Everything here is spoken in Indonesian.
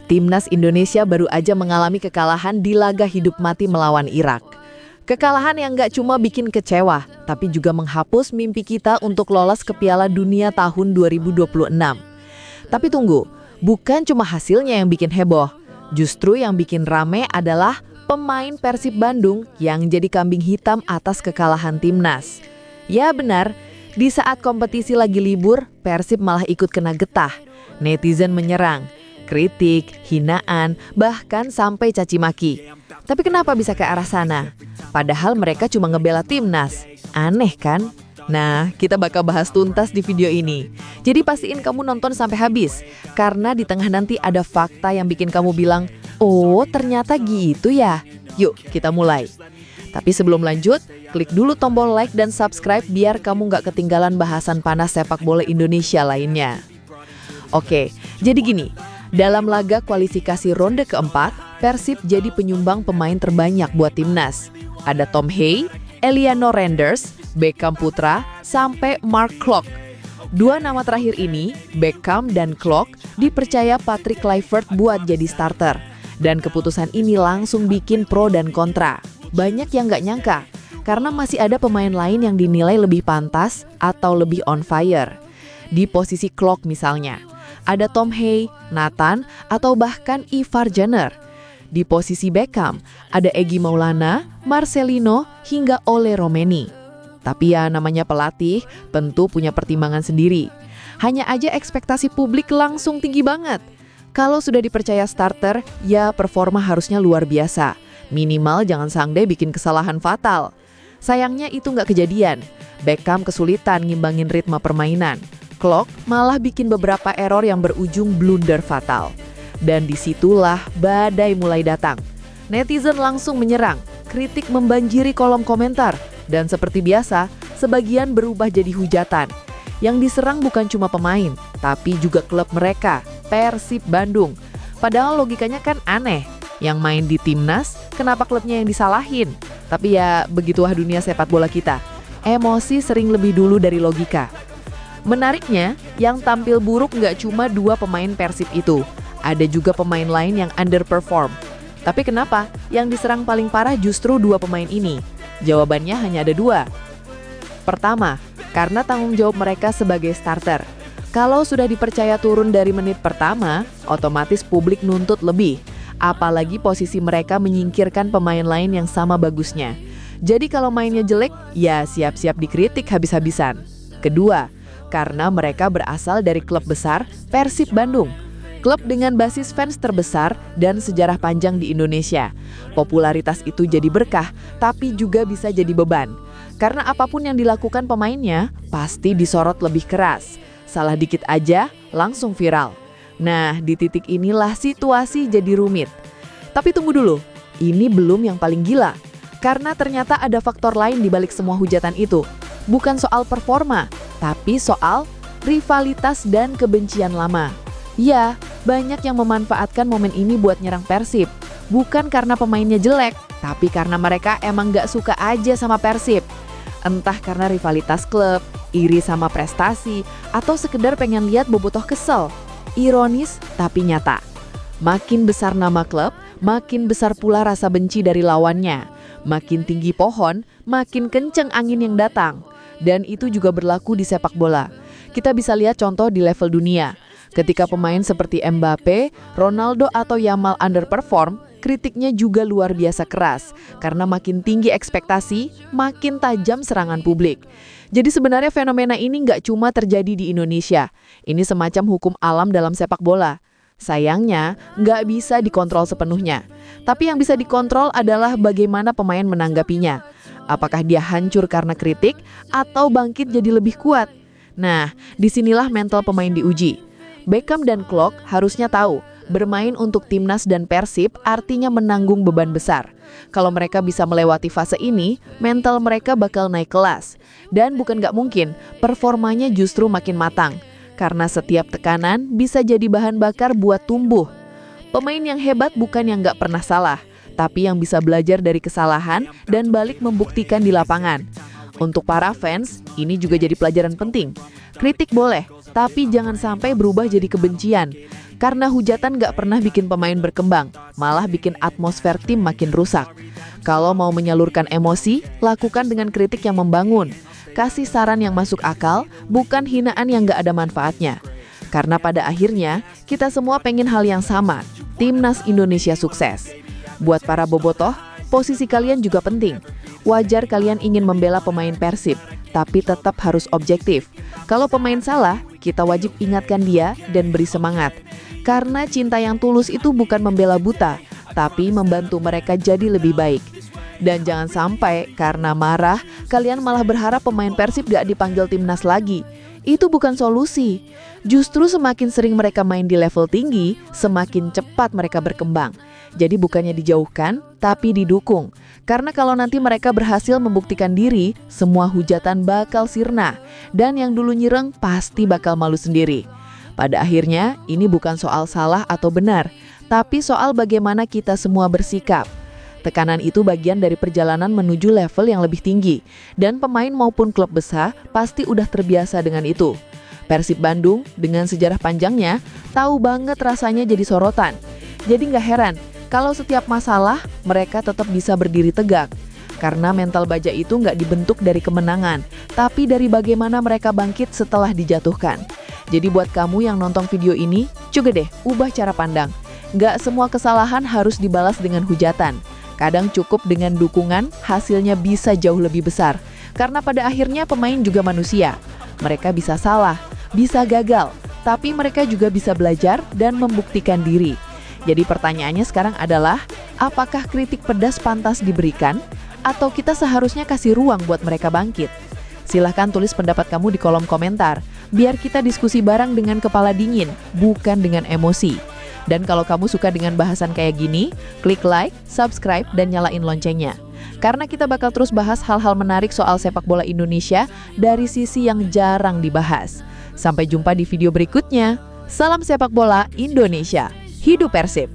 Timnas Indonesia baru aja mengalami kekalahan di laga hidup mati melawan Irak. Kekalahan yang gak cuma bikin kecewa, tapi juga menghapus mimpi kita untuk lolos ke Piala Dunia tahun 2026. Tapi tunggu, bukan cuma hasilnya yang bikin heboh. Justru yang bikin rame adalah pemain Persib Bandung yang jadi kambing hitam atas kekalahan timnas. Ya benar, di saat kompetisi lagi libur, Persib malah ikut kena getah. Netizen menyerang, kritik, hinaan, bahkan sampai caci maki. Tapi kenapa bisa ke arah sana? Padahal mereka cuma ngebela timnas. Aneh kan? Nah, kita bakal bahas tuntas di video ini. Jadi pastiin kamu nonton sampai habis. Karena di tengah nanti ada fakta yang bikin kamu bilang, oh ternyata gitu ya. Yuk kita mulai. Tapi sebelum lanjut, klik dulu tombol like dan subscribe biar kamu nggak ketinggalan bahasan panas sepak bola Indonesia lainnya. Oke, jadi gini. Dalam laga kualifikasi ronde keempat, Persib jadi penyumbang pemain terbanyak buat timnas. Ada Tom Hay, Eliano Renders, Beckham Putra, sampai Mark Klok. Dua nama terakhir ini, Beckham dan Klok, dipercaya Patrick Kluivert buat jadi starter. Dan keputusan ini langsung bikin pro dan kontra. Banyak yang nggak nyangka, karena masih ada pemain lain yang dinilai lebih pantas atau lebih on fire. Di posisi Klok misalnya, ada Tom Hay, Nathan, atau bahkan Ivar Jenner. Di posisi Beckham, ada Egy Maulana, Marcelino, hingga Ole Romeni. Tapi ya namanya pelatih, tentu punya pertimbangan sendiri. Hanya aja ekspektasi publik langsung tinggi banget. Kalau sudah dipercaya starter, ya performa harusnya luar biasa. Minimal jangan sampai bikin kesalahan fatal. Sayangnya itu nggak kejadian. Beckham kesulitan ngimbangin ritme permainan. Klok malah bikin beberapa error yang berujung blunder fatal. Dan disitulah badai mulai datang. Netizen langsung menyerang, kritik membanjiri kolom komentar. Dan seperti biasa, sebagian berubah jadi hujatan. Yang diserang bukan cuma pemain, tapi juga klub mereka, Persib Bandung. Padahal logikanya kan aneh. Yang main di timnas, kenapa klubnya yang disalahin? Tapi ya begitulah dunia sepak bola kita. Emosi sering lebih dulu dari logika. Menariknya, yang tampil buruk nggak cuma dua pemain Persib itu. Ada juga pemain lain yang underperform. Tapi kenapa yang diserang paling parah justru dua pemain ini? Jawabannya hanya ada dua. Pertama, karena tanggung jawab mereka sebagai starter. Kalau sudah dipercaya turun dari menit pertama, otomatis publik nuntut lebih. Apalagi posisi mereka menyingkirkan pemain lain yang sama bagusnya. Jadi kalau mainnya jelek, ya siap-siap dikritik habis-habisan. Kedua, karena mereka berasal dari klub besar Persib Bandung. Klub dengan basis fans terbesar dan sejarah panjang di Indonesia. Popularitas itu jadi berkah, tapi juga bisa jadi beban. Karena apapun yang dilakukan pemainnya, pasti disorot lebih keras. Salah dikit aja, langsung viral. Nah, di titik inilah situasi jadi rumit. Tapi tunggu dulu, ini belum yang paling gila. Karena ternyata ada faktor lain di balik semua hujatan itu. Bukan soal performa, tapi soal rivalitas dan kebencian lama. Ya, banyak yang memanfaatkan momen ini buat nyerang Persib. Bukan karena pemainnya jelek, tapi karena mereka emang gak suka aja sama Persib. Entah karena rivalitas klub, iri sama prestasi, atau sekedar pengen lihat bobotoh kesel. Ironis tapi nyata. Makin besar nama klub, makin besar pula rasa benci dari lawannya. Makin tinggi pohon, makin kenceng angin yang datang. Dan itu juga berlaku di sepak bola. Kita bisa lihat contoh di level dunia. Ketika pemain seperti Mbappe, Ronaldo atau Yamal underperform, kritiknya juga luar biasa keras. Karena makin tinggi ekspektasi, makin tajam serangan publik. Jadi sebenarnya fenomena ini nggak cuma terjadi di Indonesia. Ini semacam hukum alam dalam sepak bola. Sayangnya, nggak bisa dikontrol sepenuhnya. Tapi yang bisa dikontrol adalah bagaimana pemain menanggapinya. Apakah dia hancur karena kritik atau bangkit jadi lebih kuat? Nah, disinilah mental pemain diuji. Beckham dan Klok harusnya tahu, bermain untuk timnas dan Persib artinya menanggung beban besar. Kalau mereka bisa melewati fase ini, mental mereka bakal naik kelas. Dan bukan nggak mungkin, performanya justru makin matang. Karena setiap tekanan bisa jadi bahan bakar buat tumbuh. Pemain yang hebat bukan yang nggak pernah salah, tapi yang bisa belajar dari kesalahan dan balik membuktikan di lapangan. Untuk para fans, ini juga jadi pelajaran penting. Kritik boleh, tapi jangan sampai berubah jadi kebencian. Karena hujatan nggak pernah bikin pemain berkembang, malah bikin atmosfer tim makin rusak. Kalau mau menyalurkan emosi, lakukan dengan kritik yang membangun. Kasih saran yang masuk akal, bukan hinaan yang nggak ada manfaatnya. Karena pada akhirnya, kita semua pengen hal yang sama, Timnas Indonesia sukses. Buat para bobotoh, posisi kalian juga penting. Wajar kalian ingin membela pemain Persib, tapi tetap harus objektif. Kalau pemain salah, kita wajib ingatkan dia dan beri semangat. Karena cinta yang tulus itu bukan membela buta, tapi membantu mereka jadi lebih baik. Dan jangan sampai karena marah, kalian malah berharap pemain Persib gak dipanggil timnas lagi. Itu bukan solusi. Justru semakin sering mereka main di level tinggi, semakin cepat mereka berkembang. Jadi bukannya dijauhkan, tapi didukung. Karena kalau nanti mereka berhasil membuktikan diri, semua hujatan bakal sirna. Dan yang dulu nyereng pasti bakal malu sendiri. Pada akhirnya, ini bukan soal salah atau benar, tapi soal bagaimana kita semua bersikap. Tekanan itu bagian dari perjalanan menuju level yang lebih tinggi, dan pemain maupun klub besar pasti udah terbiasa dengan itu. Persib Bandung dengan sejarah panjangnya tahu banget rasanya jadi sorotan. Jadi nggak heran kalau setiap masalah mereka tetap bisa berdiri tegak. Karena mental baja itu nggak dibentuk dari kemenangan, tapi dari bagaimana mereka bangkit setelah dijatuhkan. Jadi buat kamu yang nonton video ini, coba deh ubah cara pandang. Nggak semua kesalahan harus dibalas dengan hujatan. Kadang cukup dengan dukungan, hasilnya bisa jauh lebih besar. Karena pada akhirnya pemain juga manusia. Mereka bisa salah, bisa gagal, tapi mereka juga bisa belajar dan membuktikan diri. Jadi pertanyaannya sekarang adalah, apakah kritik pedas pantas diberikan? Atau kita seharusnya kasih ruang buat mereka bangkit? Silahkan tulis pendapat kamu di kolom komentar, biar kita diskusi bareng dengan kepala dingin, bukan dengan emosi. Dan kalau kamu suka dengan bahasan kayak gini, klik like, subscribe, dan nyalain loncengnya. Karena kita bakal terus bahas hal-hal menarik soal sepak bola Indonesia dari sisi yang jarang dibahas. Sampai jumpa di video berikutnya. Salam sepak bola Indonesia. Hidup Persib!